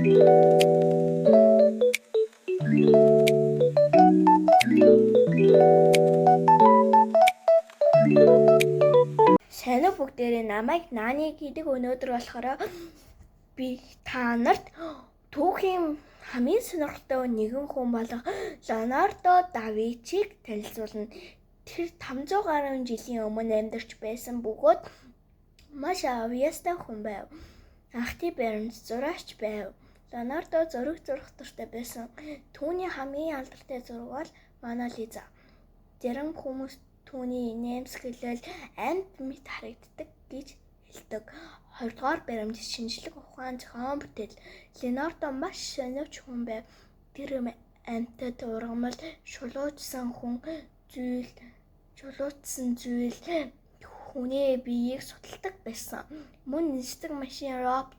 Сайн уу бүгдээрээ намайг Нааны гэдэг өнөөдөр болохоор би та нарт түүхийн хамгийн сонирхолтой нэгэн хүн болох Леонардо да Винчиг танилцуулна. Тэр 500 гаруй жилийн өмнө амьдарч байсан бөгөөд маш авьяастай хүн байв. Анхны баримт зураач байв. Леонардо зураг зурах дуртай байсан. Түүний хамгийн алдартай зураг бол Мона Лиза. Зарим хүмүүс түүний нэмсгэлэл амьд мэт харагддаг гэж хэлдэг. 2 дугаар баримт шинжлэх ухаан зохион бүтээл. Леонардо маш сониуч хүн байв. Тэр амьтад ургамал шулуучсан зүйл хүний биеийг судалдаг байсан. Мөн нисдэг машин, робот,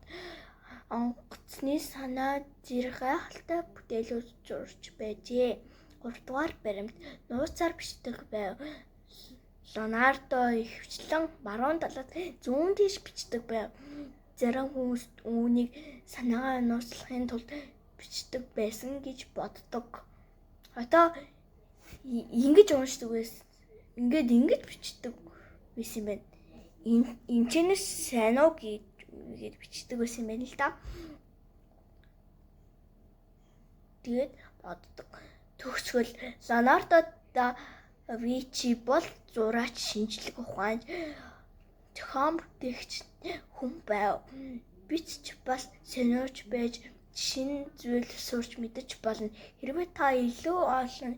онгоцны санаа зэрэг гайхалтай бүтээлүүд зурж байжээ. 3 дугаар баримт нууцаар бичдэг байв. Леонардо ихэвчлэн баруун талд зүүн тийш бичдэг байв. Зарим хүмүүс үүнийг санаагаа нууцлахын тулд бичдэг байсан гэж боддог. Одоо ингэж уншдаг байсан. Ингэж бичдэг байсан юм байна. Энэчнээс сайн уу гэж бичдэг байсан юм байна л да. Тэгээд боддог. Төгсгөл Леонардо да Винчи бол зураач, шинжлэх ухаан зохион бүтээгч хүн байв. Бичиж бас сониуч байж шинэ зүйл сурч мэдэж болно. Хэрвээ та илүү олон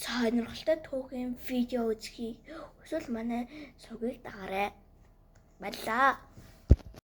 сонирхолтой түүхийн видео үзхийг хүсвэл манай сувгийг дагаарай. Баярлалаа.